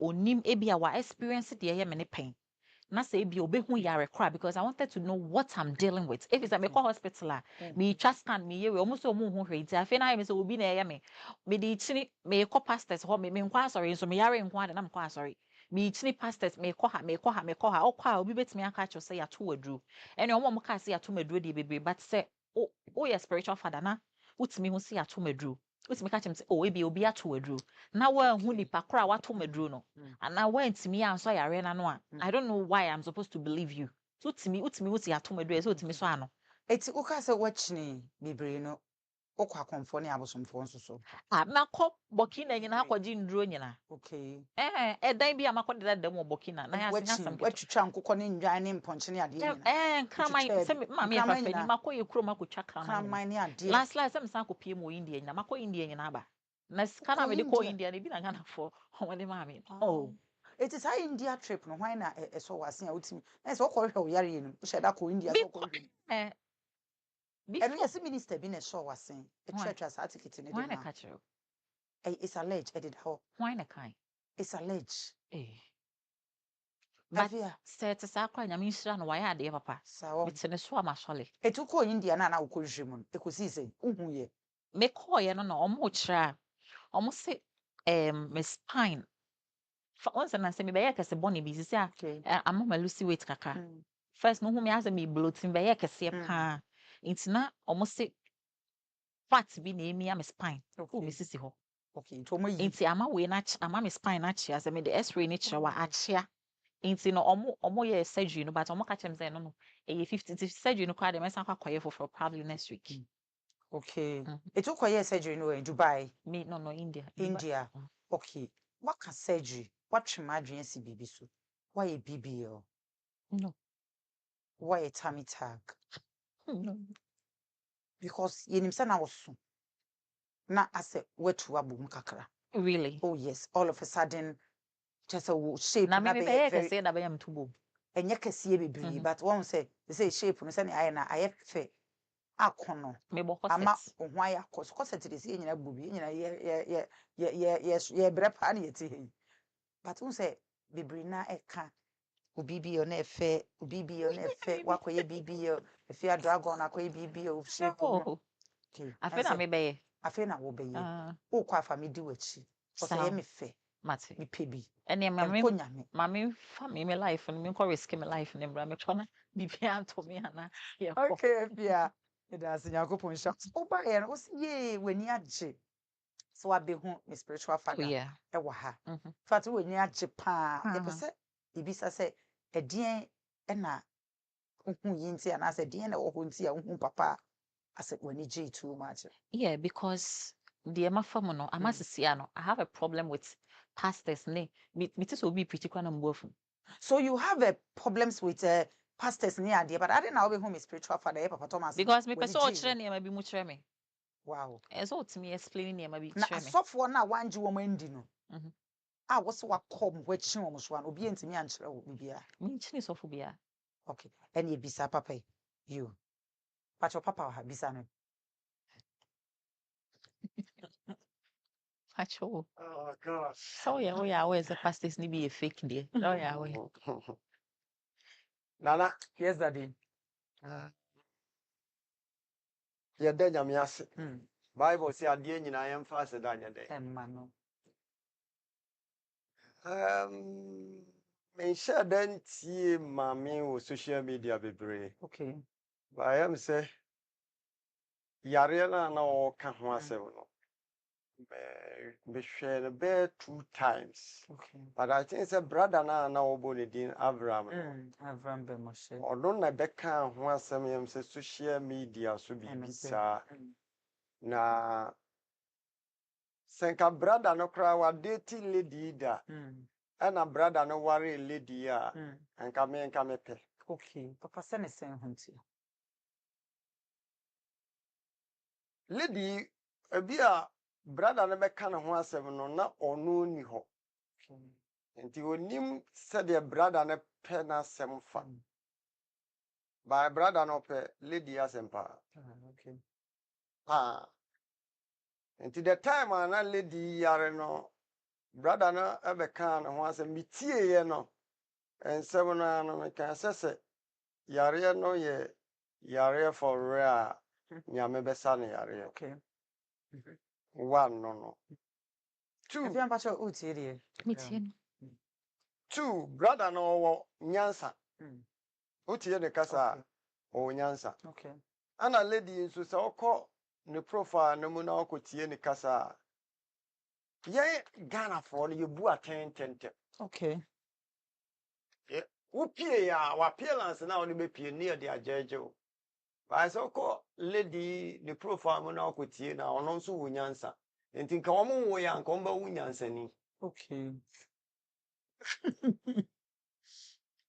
onim ebia wa experience de ye me ne pain. Na say ebia obehu yare kra because I wanted to know what I'm dealing with. If it's a me call hospital me trust scan me ye we almost so mu hu hwe nti afi na me say obi na ye me de chini me call pastors ho me nkwa sorry so me yare nkwa na me nkwa sorry me chini pastors me call ha okwa obi betimi aka cho say ya to wadru ene omo ka say ya to madru de bebre but say o ye spiritual father na utimi hu say ya to madru utimi ka chem say o ebi obi ato wadru na wa hu nipa kra wa to madru no ana wa ntimi anso yare na no a I don't know why I'm supposed to believe you so utimi wuti ya to madru so utimi so ano eti uka say watchni bebre no okwa konfo ne abosomfo nso so makọ bokina nyina akọji nduro nyina okay edan bi amakọ de da mo bokina na ya singa sam keto watwitwa nkokọ ne ndwan ne mponche ne ade nyina kraman se mama ya fafani makọ ye kuro makọ twa kraman ne ade last sem san ko pie mo India nyina makọ India nyina ba na kana me de ko India ne bi na Ghana for o de mama oh it is high India trip no why na so wasen a utimi na so ko hwe yare yenu sheda ko India so ko hwe and yes minister bi na so wasen a church as ticket ne why na catch you it's alleged edit how why na kai it's alleged but set sakwa nyame nhira no why ade papa metene so amasole etuko India na ukohwe mu ekosi se uhu ye me call ye no no omo kira omo se me spine once na say me be yakase boni bi sisi am ma lucy weight kaka first no hu me ase me bloating be yakase pa intina omo se fat bi na emi am spine o me sisi ho okay to mo yi inti ama we na ama me spine na chia say me the x-ray ni chia wa achia inti no omo ye surgery no but omo ka chem say no e 50 surgery no kwa de me san kwa koye for probably next week okay it took a surgery no in Dubai me no India okay what can surgery what madwen si bibi so why a BBL no why a tummy tag no because yenim say na woso na ase wetu abom kakra really oh yes all of a sudden just a shape na me be ka say na be am tubo enye kase bebiri but one say shape no say na aye na aye fe akono me bo ama ohwa ya koso setire si nyina bubi nyina ye brepa na yeti he but one say bebiri na eka obibi na efe obibi na efe wakoye bibi Efya Dragon akoye bibi shape no okay afi na me be afi na wo be ye o kwa fa me di wachi o say me fe mate me pebi ene mame fa me life no me ko risk me life ne bra me chona bibi anto me ana ye ko okay Efya it has nyakopon shots o ba ye no o ye wani age so abehu me spiritual father e wo ha fact wani age pa e pese ibisa se edien e na ohu yinti ana se edien na ohu nti a ohu papa ase wani age too much yeah because the mafamo no amasisia no I have a problem with pastors ne me so be pretty kwa na mbofu so you have a problems with pastors near there but I didn't know home spiritual father papa Thomas because me person o kire ne ma bi mu kire me wow so to me explaining ne ma bi na kire me asofo na wanje wo mandi no a wo se wakom wachi wo so an obi entimi ankire wo bibia me chini sofo bia okay ene bisa papa you pacho papa ha bisa no pacho oh gosh so yeah where's the pastors ni be a fake there oh yeah we nana yes daddy ye da nyame ase bible say ade nyina ye mfa ase da nya de emma no me share dan tie mame wo social media bebre okay but I am say yare na o ka ho ase no be share be 2 times okay but I think say brother na obo ne din Abraham Abraham be mo she odon na be ka ho asem yam say social media so bibisa na senka brother no kra wa dating lady da ana brother no worry lady a enka me pe okay papa se ne sen hunti lady ebia brother no be ka ne ho asem no na ono ni ho enti onim se de brother no pe na asem fa by brother no pe lady asem pa okay enti the time ana lady yare no brother no ebe kan ho asem mitie ye no ensem no no me kan sese yare no ye yare for real nyame besa ne yare. Okay. One no. Two. If you am pacho utie die. Meeting. Two, brother no wo nyansa. Utie ne kasa o nyansa. Okay. Ana lady nso se okọ ne profile no mu na okotie ne kasa. Ye Ghana for you bu atentente. Okay. Upie ya wa appearance na oni be pie near the ajeje o. Ba se okọ lady ne profile mu na okotie na ono nso wo nyansa. Enti nka wo mu wo ya nka wo ba wo nyansa ni. Okay.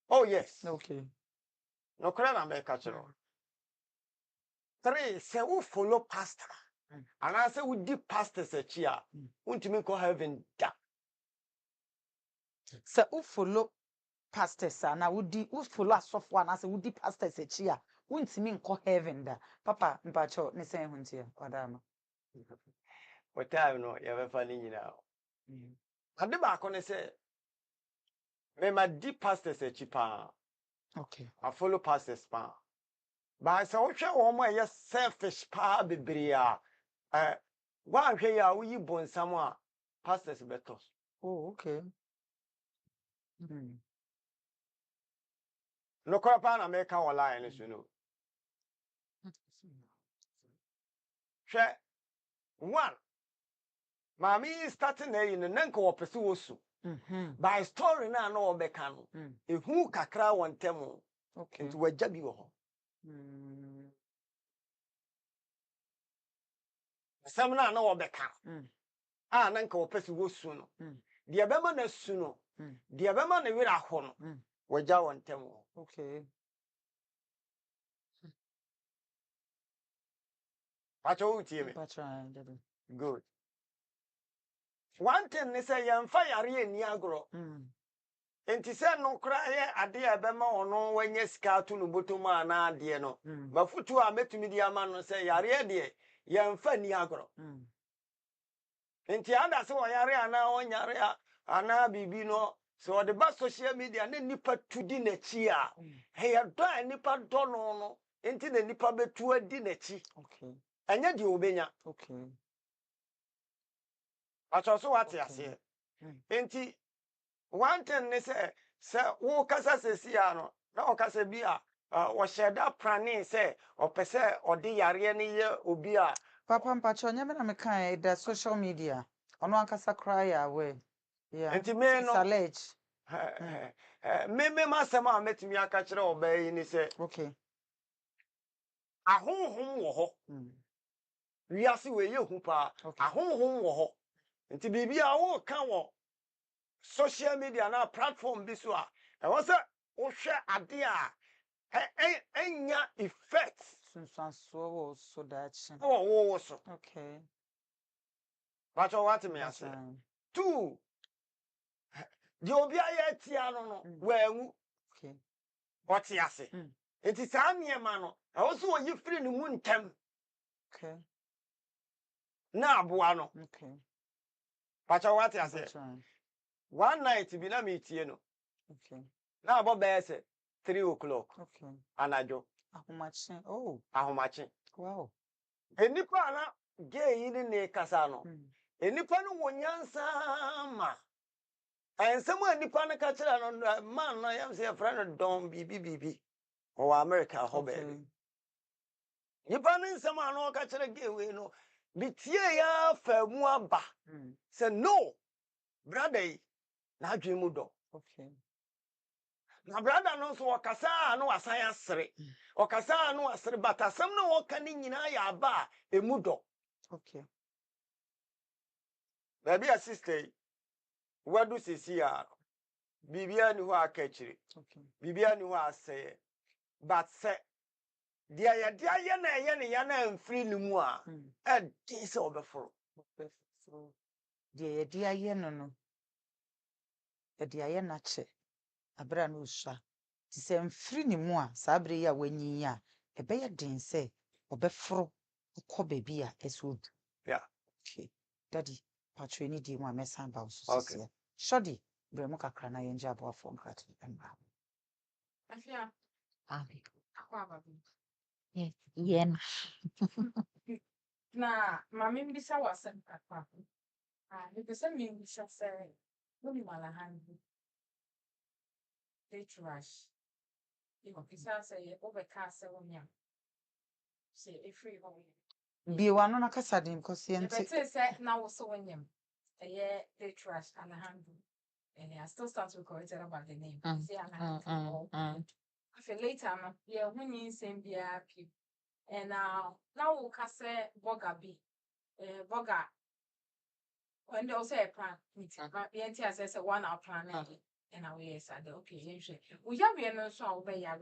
Oh yes. Okay. No kra na me ka chiro. Three, say who follow pastor. And I say who deep pastors a chia. Untimi ko heaven da. Say who follow pastors na who follow asofo na say who deep pastors a chia. Untimi ko heaven da. Papa mpacho ne say huntia odama. What time no you ever funny nyina. Ade ba ko ne say me ma deep pastors a chipa. Okay. I follow pastors pa. Ba say wo hwe wo mo ye selfish pa bebre a wa hwe ya wo yi bonsam a pastors betos. Oh, okay. No kwapa na me ka online so no. Hwe one Mami starting na yin na nka wo pese wo su. By story na na obeka no. Ehu kakra wontem. Okay. Nti wagya bi wo ho. Sam na na obeka. Na nka wo pese wo su no. De bema na su no. De bema na wira ho no. Wagya wontem. Okay. Pacho utie me. Good. One thing they say yamfa yare ni agro. Enti se no kra ye ade a bema ono wanye sika to no botoma na ade no. Mafutu a metumi di ama no se yare de yamfa ni agro. Enti ada se wo yare ana onyare ana bibi no so the best social media ne nipa tudi na chi a. He ya do nipa do no. Enti na nipa betu adi na chi. Okay. Anya di obenya. Okay. Achoso wate ase. Enti one thing they say wo kasa sesi ano na o kasa bi a wo sheda prane say o pese o de yare ne ye obi a Papa mpacho nyame na mekan the social media ono ankasa cry away. Yeah. Enti me no salage. Me masema metumi aka kire obai ni say Okay. ahonhom wo ho. Wiase we ye hu pa ahonhom wo ho. Enti bibia wo kan wo social media na platform bi so a e wo se wo hwe ade a enya effects Sunsanso so that. wo so. Okay. But what me ase. Two. The obi aye tia no wangu. Okay. What ase. It is aniema no. I also you free no mu ntem. Okay. Na aboa no. Okay. But what ase. One night bi na me tie no. Okay. Na abo be say 3 o'clock. Okay. Anajo. Ahomache. Oh. Ahomache. Wow. Enipa na gay yi ne kasa no. Enipa no wonyansa ma. Ensem enipa no ka kira no man no yam say friend don bibi. O America ho be. Nipa no nsem ano ka kira gay we no. Bitie ya fa mu aba. Say no. Brother na adwe mu do. Okay. Na brother no so wakasa no wasan asere. Wakasa no asere batasem no woka ni nyina ya aba emu do. Okay. Baby a sister wadu sisi ya bibia ni ho akachiri. Okay. Bibia ni ho aseye. But say dia ya na ya na mfiri ni mu a e dey se obeforo. Dia ye no. Dia ye na che. Abra no sha. Ti se mfiri ni mu a sabre ya wanyi a ebe ye den se obeforo ko baby a esud. Yeah. Okay. Daddy Patroni di mo mesan ba so Okay. sisi. Shodi bremo kakra na yenje abo afọ nkrat emra. Efya. Abi. Akwa babi. Yes. Yen. Na mami mbisa wasem akwa. Mbisa mi mbisa se mumi malahandi. They trash. Iko kisa se obeka se wonya. Se free home. Bi wano na kasa din kosi enti. Bete se na wo so wonyam. They trash alahandi. And I still start to correct about the name. See alahandi. I feel later no. Yeah, when you same be happy. And now we can say boga bi. Boga. When they also a plan meeting, but the NT says a 1 hour plan, and now we said, okay, we have no so obey ya.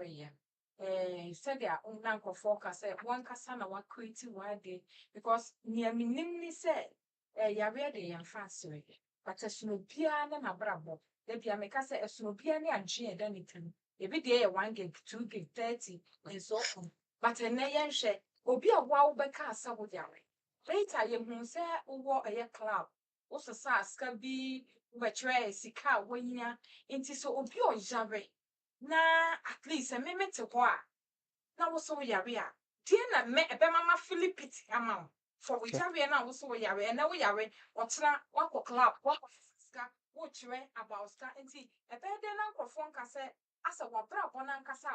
Said their own uncle focus, one casana, one creative one day, because near me nimly said, ya ready and fancy, but a snowpian and a bravo. There be a make us a snowpian and she and anything. Every day 1 gig, 2 gig, 30, and so on. But a nayan share, or be a wow by casa with ya. Later, you must say, oh, a club. Also, Saska be betray Sika Wenya into so obio jare. Na at least a minute to what. Now was so yaria. Tina met a bemama Philippit amount. For which I now was so yare, and now we are what's not what club, what ska, which way about ska and tea. A bed then Uncle Fonka said, as a wabra bonancasa.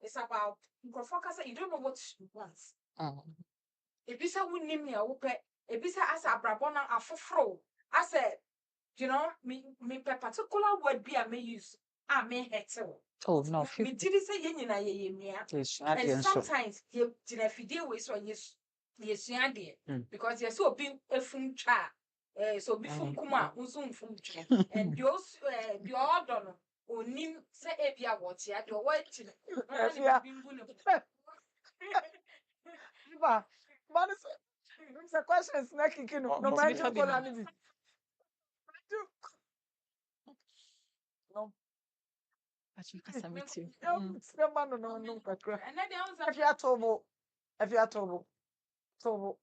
It's about Uncle you don't know what she wants. Ebisa wunim ya wope ebisa asa abrabona afoforo asa you know me particular word be I may use I may hate. Oh no. Me did say yen na ye mia. And sometimes you tina fidie we so yes ade because you so be efun twa so be fun kuma unso fun twa and those the order no onim say ebia what ya the word tina But it's a question is not kicking no mind you call any. No. Actually, kasa me too. No kakra. and then there was If you are tobo. Tobo.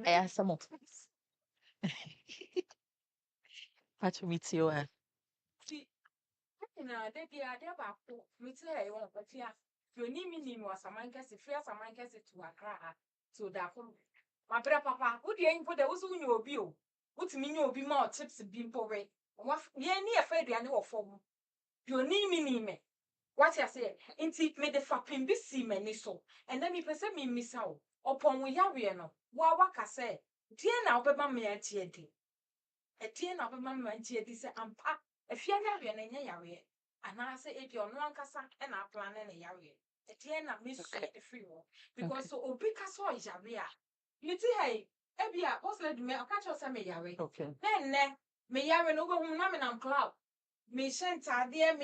Eh, some more. Actually, me too. see they be there back me say you but yeah you need me was a man case free as a man case to Accra so that my brother papa who the info there was who you obi o what mean you obi more tips bimpo we what ye ni afraid you or form you need me what you say inti me the fapim bi si mani so and then me pese me misa o upon we ya we no wa waka say die na obeba me atie di e die na obeba me atie di say ampa efia ya we na nya ya we ana say e bi ono ankasa e na plan na ya we e die na me so e free wo because so obi ka so ya we a you ti hey e bi a boss lady me aka cho say me ya we okay then me ya we no go hu na me na club me shentade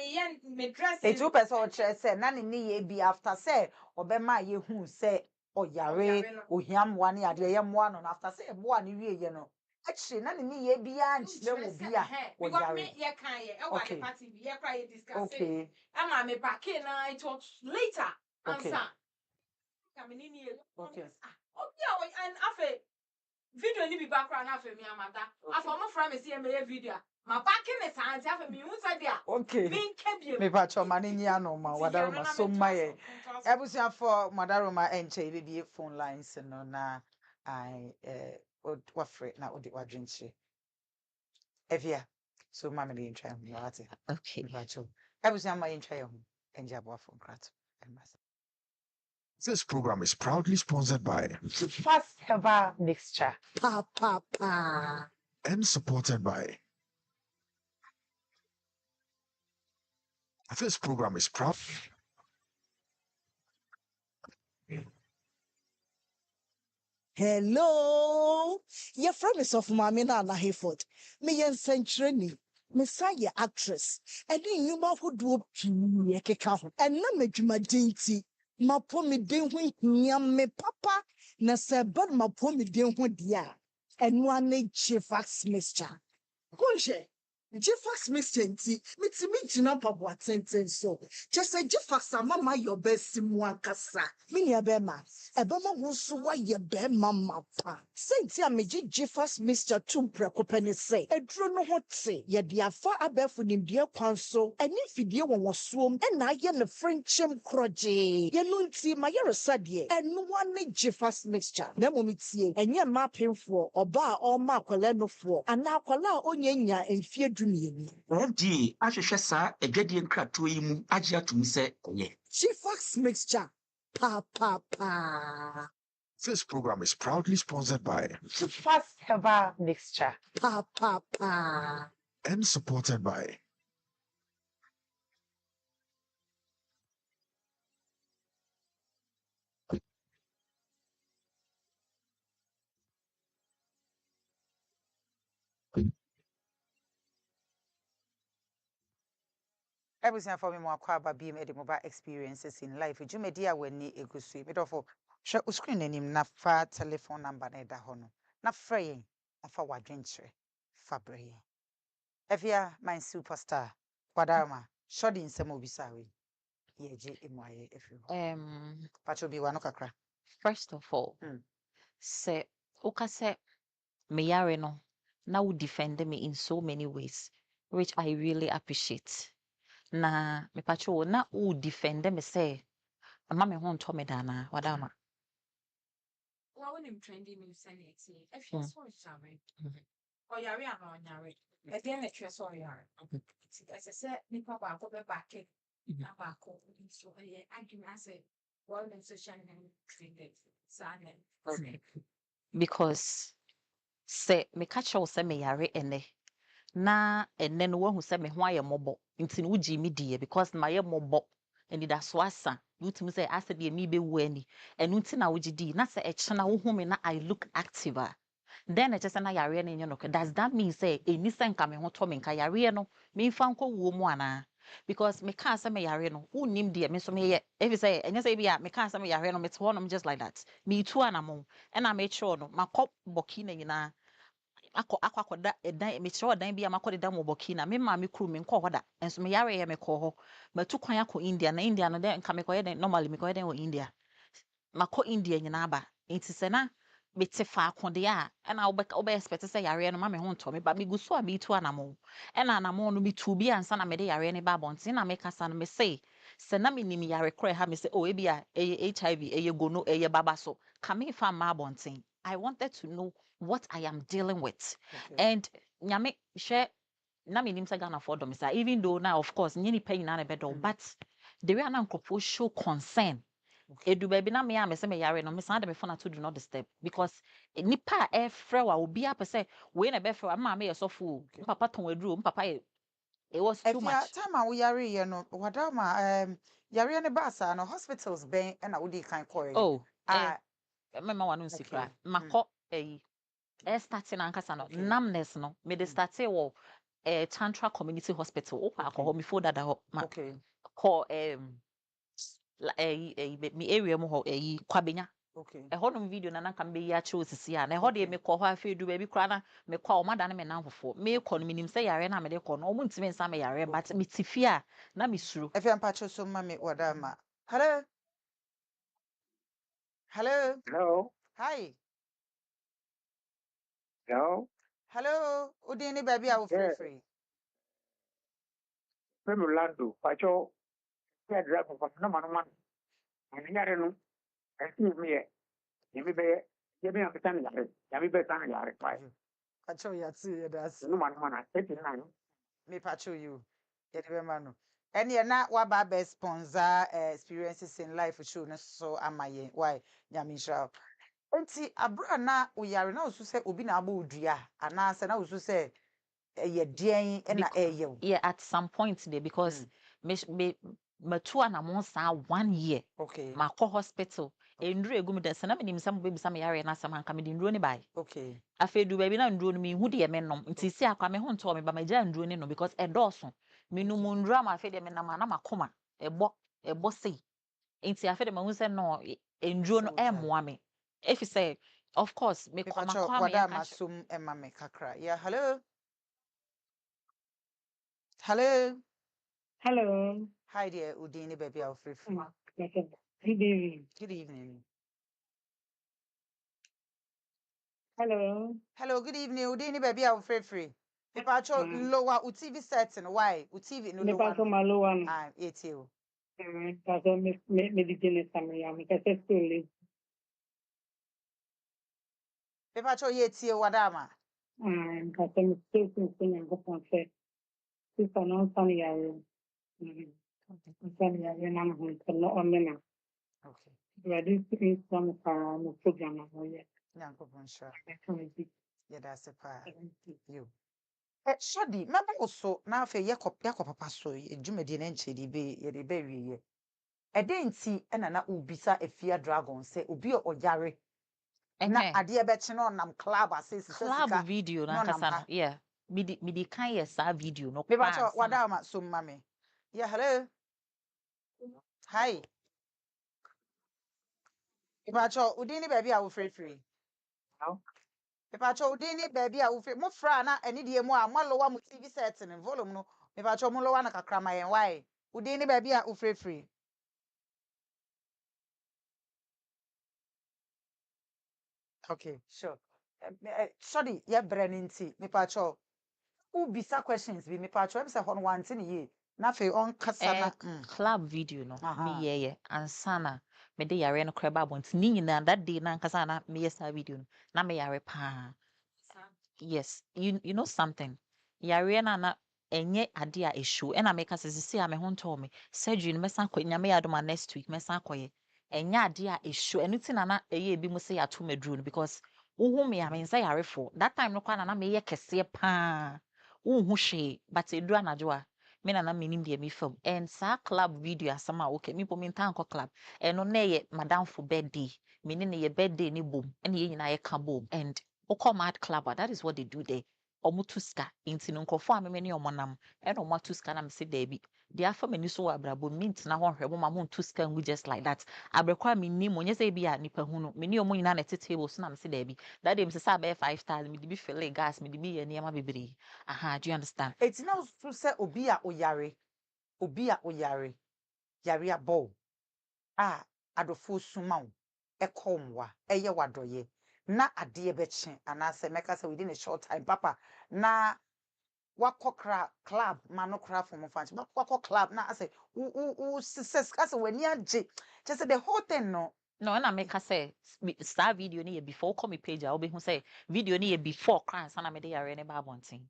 me dress e two person o chere say na ni ye bi after say obema ye hu say oyare ohiam wa ne ade ye moa no after say moa ne wie ye no actually na ni ye bi a nchile wo bi a because me ye kan ye e wa the party bi ye cry discuss okay ama me back in it was later answer come ni ni okay and afa video ni bi background afa mi amada afa mo fra me see me video ma back in it and afa mi hu say dia okay me nkebie me pa cho mani nya no ma wadaroma so maye ebusia for madaroma enche be phone lines no na I what free na odi wadwenche Efya so mama dey try me what Okay. me pa cho ebusia ma yen try ho enje abo phone crat. This program is proudly sponsored by Fast herbal mixture and supported by. This program is proud. Hello, your friend is of Mamina Nahifort. Me and Century, Messiah actress, and then you ma who do keka and na me juma dinti. Ma po me den ho nyam me papa na se bad ma po me den ho dia. And one chief fax mixture. Kunche, Jeffa's mistenti, mitimi jina pabwa tenten so. Just say Jeffa's mama your best simwankasa. Mini abema. Ebema wonsuwa ye be mama pa. Senti ameji Jeffa's Mr. Tumpre kopeni say. Edro no hote. Ye diafa abefu nimdia kwanso. Eni fidye wonwasuom. Ena ye ne Frenchem kroje. Ye nunti ma yere sadye. Enu wane Jeffa's mixture. Nemo mitie. Enye ma pinfo. Oba o ma kwale no fo. Ana kwala onyenya enfie FDA ahwehwɛ saa adwadie nkratoɔ yi mu agye atum sɛ ɔyɛ. Chifax mixture. Pa. This program is proudly sponsored by Chifax herbal mixture. Pa. and supported by Everything for me more kwaba beam edi mobile experiences in life. Jumedi a weni egusi. Me dofo share screen nim na fa telephone number na da hono. Na frey afa wadwentre fabre. Efya my superstar. Kwadama shodi nsem obisa we. Yeje emwaye efi. Pacho bi wano kakra. First of all, say okase me yare no na wo defend me in so many ways, which I really appreciate. Na me pacho na wo defend me say ama me ho nto me dana wadama. Well, when I'm trending, you send it to if you're sorry, or you're not, at the end of your sorry, as I said, Nipa Bako back it, Nabako, so I can answer, well, then social and trended, son. Because say me catch you say me yare ene na ene no wahu say me ho aye mobo nti no uji me die because my ye mobo eni da so asa utimi say asa de mi be wu ani enu nti na uji di na say eche na wo hu me na I look active then eche say na yare no no does that mean say eni say nka me ho to me nka yare no me fa nko wo mu ana because me can say me yare no unim de me so me ye if say enya say bia me can say me yare no me to no just like that me too anamo and I make sure no makop boki na nyina akwakoda edan me kire odan bia makode da mo boki na me ma me kru me nko hoda enso me yare ye me ko ho matu kwan akọ India na India no de nka me ko ye den normally me ko ye den wo India makọ India nyina ba enti se na me te fa akode a na obe expect say yare no ma me ho nto me ba me guso a me tu anamo e na anamo no me tu bi ansa na me de yare ne ba bonti na me kasa no me say se na me nim yare kro ha me say oh e bia HIV eye gono eye baba so ka me fa ma bonti I wanted to know what I am dealing with. Okay. And nyame share na me nim say Ghana for them even though now of course nyeni pay na bedo but the way na nkofo show concern edu baby na me am say me yare no me san de me phone to do not disturb because nipa e frɛ wa obi a pese we na be frɛ wa ma me yesofo papa ton aduru papa it was too much. Time a we yare ye no wadama yare ne basa no hospitals ben na wo di kan koye. Oh me ma wanu sikra makọ starting ankasa no numbness no me de started wo Tantra Community Hospital alcohol me for that ma call me area mo ho kwabenya no video na nka me ya che osisi a na ho de me call ho afi du ba bi kra na me call o mada na me nanfofo me call no minim say yare na me de call no o mu ntime nsa me yare but me tifia na me suru Efya mpacho so ma me wadama. Hello. Hi. Hello. Udini baby I will free. Lando, Pacho, Efya Dragon no man. And yare no, excuse me, yemi be am tan yare. Yemi be tan yare. Pacho ya tsi that's no man I me pacho you. Yede manu. And ye na wa ba be sponsor experiences in life show no so amaye. Why? Nyamisha. Enti abra na uyare na osu se obi na agba odua ana se na osu se ye den na eye. Yeah, at some point there because me matua na monsa 1 year. Okay. Ma call hospital. Enduru egum de se na me nim sam baby sam yare na sam anka me di nduro ni bai. Okay. Afedu baby na nduro no me hu de me nom. Nti si akwa me ho nto me ba ma gya nduro ni no because edoso. Me num nduro ma afede me na ma na makoma. Ebo sei. Nti afede ma hu se no nduro no emmoa me. If you say of course me Pacho kwa me wada masum ema me kakra. Yeah, hello. Hello. Hello. Hi dear, Udini baby Alfred. Good evening. Good evening. Hello. Hello, good evening. Udini baby Alfred free. Papacho lower TV setting. Why? TV no lower. Papacho Maloan. Ah, it's you. Papacho me dijene samia. Me kase stole. Papacho yeti wadama. Kase me stole since yango ponse. Sisa non samia. Samia yana mahunta no omena. Okay. We are doing some no program here. Nyanko Bonsha. Yeah, that's a part. You. Shadi, remember also now for Yakop Papa so Jumedi and Chedi be ye be. A dainty and an ubisa Efya Dragon say Ubio or Yari. Na adia betchino nam club says club video na kasa yeah. Midi kan yes sa video no. Papacho wadama so mame. Yeah, hello. Hi. Papacho udini baby I will free. How? Papacho udini baby I will free. Mo fra na any die mo a mo lowa mo TV set in volume no. Papacho mo lowa na kakra ma yen why? Udini baby I will free. Okay, sure. Sorry, yeah, Brenninti, me pacho. Ubisa questions be me pacho. I'm say on one thing ye. Na fe on kasana. Club video no. Me ye ansana. Me de yare no kreba bonti. Ni nyina that day na kasana me yesa video no. Na me yare pa. Yes, you know something. Yare na enye ade a issue. E na me kasa sisi a me ho nto me. Surgery no mesan kɔ nyame yadoma next week mesan kɔye. Enye ade a issue. Enu ti na eye bi mu se ya to medru no because wo me a me nsa yare fo. That time no kwa na me ye kese pa. Wo hu hwe but edu anajo a me na menim de me film. And sa club video asama okay me po me ntanko club. Eno na ye madam for birthday. Me ne ye birthday ni bom. Ene ye nyina ye ka bom and Oko mad clubber, that is what they do there. Omutuska, inti nkrofo amemeni omonam, and omatuska na mse debi. The afa meni so abrabo mint na hon hwebo mamu tuska ngu just like that. Abrekwa mi ni mo nyese bi a nipa hunu. Meni omo nyina na table so na mse debi. That day mse sa be 5 stars, me dibi fele gas, me dibi ye niema bebre. Aha, do you understand? It's now to say obi a oyare. Yare a bow. Ah, adofo suma wo. Ekomwa, eye wadoye. Na adie beche anase meka say within a short time papa na wakokra club manokra from fancy wakok club na say success ase wani age just the whole thing no na make say star video ni before come page a obehu say video ni before crans na me dey yare ne ba bonten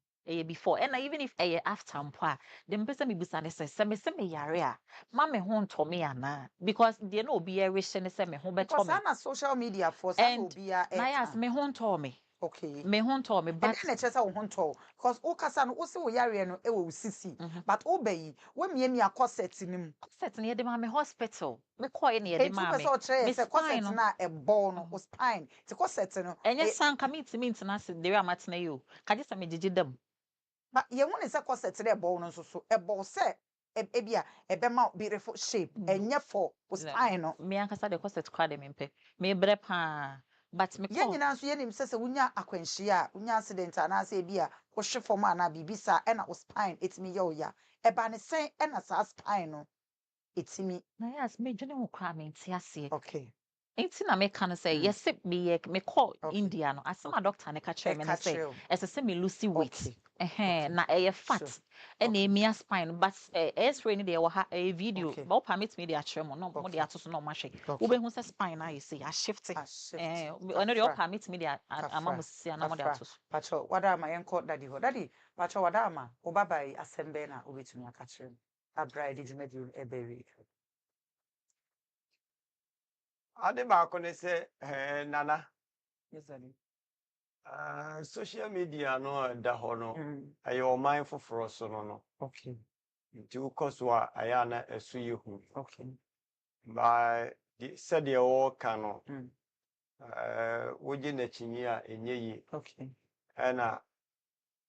before and even if after mpo a dem pese me busa ne say me yare a ma me ho nto me ana because they no obi yare hye ne say me ho beto me because na social media for say obi a na yes me ho nto me okay me ho nto me but and na chese wo ho nto because o kasa no o se wo yare no e wo sisi but obeyi we miemi akoset nim set ne de ma me hospital me koy ne de ma me me se corset na e ball no o spine ti corset no enye sanka meet na se de amatena yo kaje se me gigi dem but ye won se corset na e ball no so e ball se ebia ebema beautiful shape enye for o spine no me ankasa de corset kwa de me mpe me bre pa but me ye nyina so ye nim se wunya akwanhia wunya accident ana se bia wo hwe form ana bibisa e na o spine etimi ye oya e ba ne sen e na sa spine no etimi na yes me dwene ho kwa me ntiase okay enti na me kan say yes me call India no asema doctor ne ka kire me say ese me lose weight na fat e na emia spine but x-ray ni de wo ha video but o permit me de a kire mo no mo de atoso no ma hwe wo be hu say spine na you say a shift ono de o permit me de amamo sia na mo de atoso pacho wada ma yenko daddy ho daddy pacho wada ma o babai asembe na obetumi aka kire abrai de jumedi eberi ade baako ne se nana yesani social media no da ho no ayo oman foforo so no okay nti ukoso a aya na esu yehu okay ba said de o ka no woje na chinyi a enye yi okay na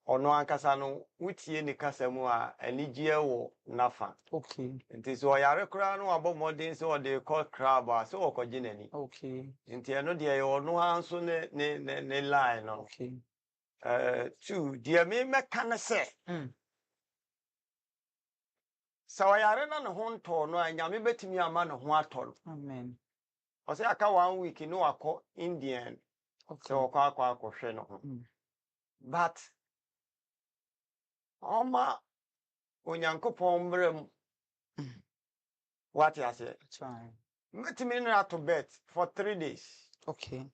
ono ankasa no wutie ni kasa mu a anigye wo nafa okay nti so yare kura no abo modern so de call crab a so okoje nani okay nti eno de ye ono anso ne line no okay two de me meka ne se So yare na ne ho nto no anyame betimi ama ne ho ato no. Amen. O say aka 1 week no akọ Indian. So akọ hwe no ho. But Oma onyankopon mbrem. What you say? Try. Metimi na to bed for 3 days. Okay.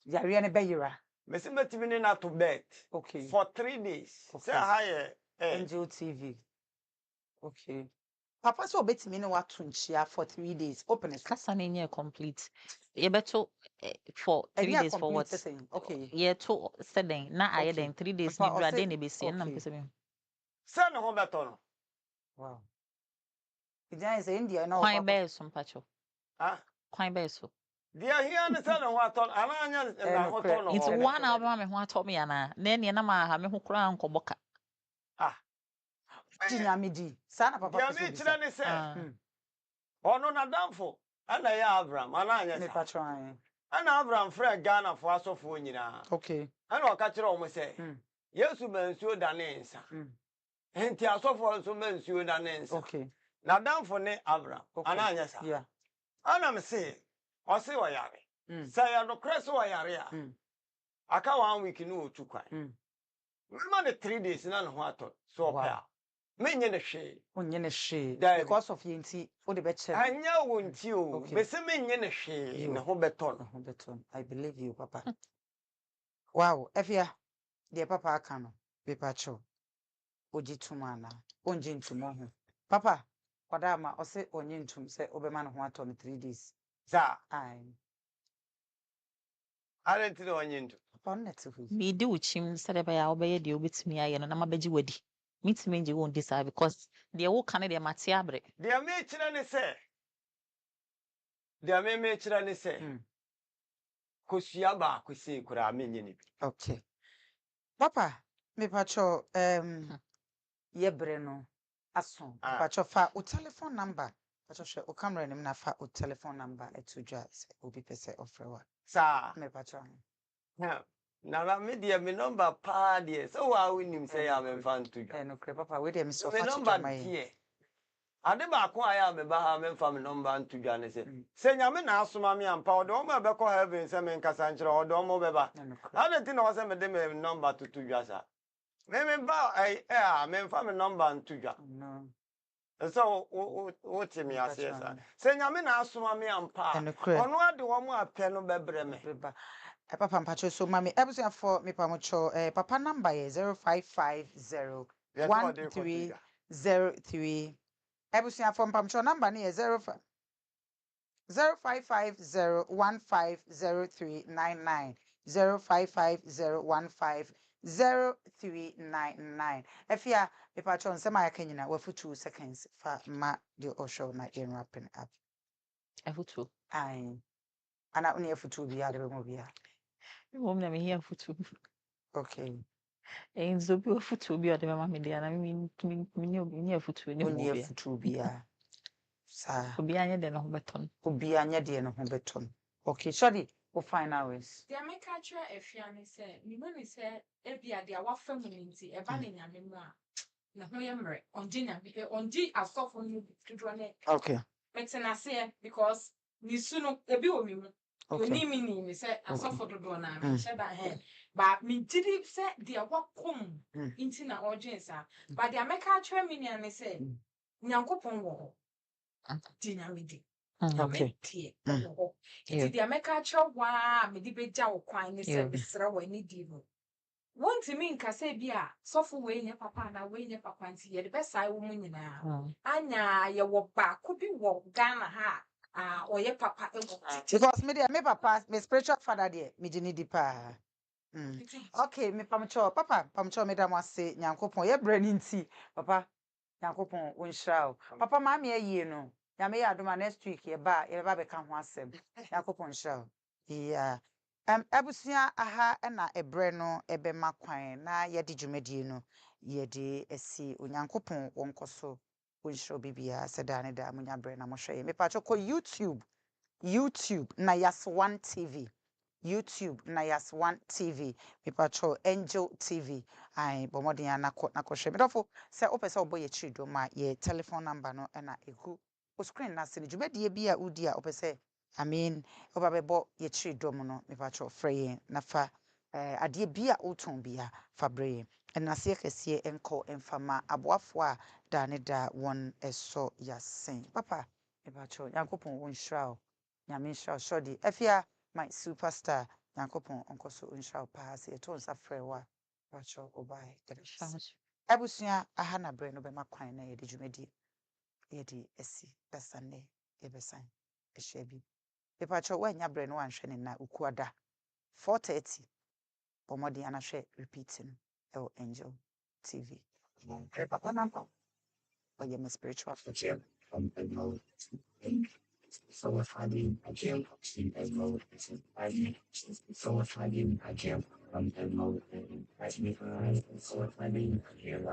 Yare ne beyira. Mesi metimi na to bed. Okay. For 3 days. Okay. Say higher. Angel TV. Okay. Papa so betimi na watu nchia for 3 days. Open it. Kasa na nye complete. Ye beto for 3 days for what? Okay. Ye to setting na aye then 3 days ni bra den e besi na mpese me. Say no ho beto no. Wow. Ijan is India na Kwan be so mpacho. Ah, kwan be so. Dia here ne say no ho ato ana anya na ho to no. It's one hour be me ho ato me ana. Na ne na ma ha me ho kura nkoboka. Ah. Tinyamidi. Sana papa Dia me kire ne say. Ono na damfo. Ana ya Abraham ana anya me patro an. Ana Abraham frɛ Ghana fo asofo nyina. Okay. Ana ɔka kyerɛ ɔmo sɛ. Yesu mansuo da ne nsa. Enti asofo nso mansuo da ne nsa. Okay. Na damfo ne Abraham. Ana anya sa. Yeah. Ana me se ɔse ɔyare. Sɛ ya no kra se ɔyare a. Aka 1 week no otu kwan. Mema ne 3 days na ne ho atɔ. So ɔpɛ. Me nye ne hwe. Onye ne hwe. Because of yenti o de be che. Anya wonti o. Be se me nye ne hwe. Ne ho beton. Ne ho beton. I believe you, Papa. Wow, Efya, de Papa aka no. Be pacho. Oji tumana. Onje ntumo ho. Papa, kwada ma o se onye ntum se obema ne ho atɔ no 3 days. Za. Ai. Arenti no onye ntum. Papa on net ho. Me di uchim sede ba ya obeye de obetimi aye no na mabeji wadi. Mitimi nje won disa because de wo kan de mate abre. De me kire ne se. De me kire ne se. Kosua ba kwese kura menye ne bi. Okay. Papa, me pacho ye bre no aso. Pacho fa o telephone number. Pacho hwe o camera nim na fa o telephone number etudwa se obi pese ofrewa. Sa Me pacho. Na me de me number pa de so wa winim say ya me fan tudwa. No kre papa we de me so fa tudwa mai. Ade ba ko aya me ba ha me fa me number ntudwa ne se. Se nyame na asoma me ampa o de o ma be ko heaven se me nkasa nkyere o de o mo be ba. Ade ti na o se me de me number tutudwa sa. Me ba me fa me number ntudwa. No. So what me ase sa. Se nyame na asoma me ampa. Ono ade wo mo apɛ no bebre me. Papa mpacho so mami ebusia for me pamocho papa number is 0550 1303 ebusia for pamocho number ni 0550 150399 0550150399 Efya me pacho nsema ya kenyina wafu 2 seconds fa ma the osho na in wrapping up Afutu. ai ana uni afutu biya de mo biya Mom na me here futu. okay. Enzo bi futu bi ode mama me dia na me ni futu ni mo bia. Futu bia. Sa. Obi anya de no ho beton. Obi anya de no ho beton. Okay, sorry. For final ways. Dia make catcher Efya ne say, me no say e bia dia wa fam ni nti e ba ne nyame mu a. Na ho ye mre. Onji asofo ni tudo ne. Okay. Metena say because ni sunu ebi o mi mu. Okay. Ni say asofo dodo na me she da he. But me did say dia wa kom inti na urgency. But dia make catcher me ne say nyankopon wo. Di nyame di. Okay. It's the America wa me di beja wo kwan ni se besra wa ni di no. Won ti mi nka se bia sofo we nye papa na we nye papa nti ye de besa wo mu nyina. Anya ye wo ba ko bi wo Ghana ha oye papa e wo. Because me papa me spiritual father there me jini di pa. Okay, me pamcho papa pamcho me da mo ase nyankopon ye bra ni nti papa nyankopon wo nhyira o. Papa ma me ayi no. Yame ya adoma next week ye ba be ka ho asem. Yakopon hira. Yeah. Abusia aha na ebre no ebe makwan na ye di dwumadie no ye di esi onyankopon wonkoso wonhiro bibia seda ne da munya bre na mo hwe. Me pa choko YouTube na Yas1 TV. YouTube Nayas 1 TV, me patrol Angel TV. I bomodi na kɔhwɛ me dɔfo sɛ wopɛ sɛ wobɔ yɛ chidro ma yɛ telephone number no ɛna ɛgu o screen na se ne dwumadie bi a wodi a wopɛ sɛ woba bɛbɔ yɛ chidro mu no me patrol frɛ yɛn na fa adeɛ bi a wotɔn bi a fa brɛ yɛn ɛnaseɛ kɛseɛ ɛnkɔ ɛmfama aboafo a da ne da wɔn ɛsɔ yasen papa me patrol Nyankopɔn wo nhyira wo nyame nhyira wo sɔde Efya my superstar Nyankopɔn onko so nhyira wo paa sɛ yɛto nsa frɛ wo a patrol obae abusua aha na brɛ no bɛma kwan na yɛde dwumadie yɛde asi bɛsane yɛbɛsan ɛhyɛ bi patrol woanya brɛ no wanhwɛ ne na ukuada 4:30 bɔmmɔden anahwɛ repeat no ɛwɔ Angel TV ɔyɛ me spiritual So if I do, I can't see as low as I do. So if I do, I can't as low as me. So if I do, I can't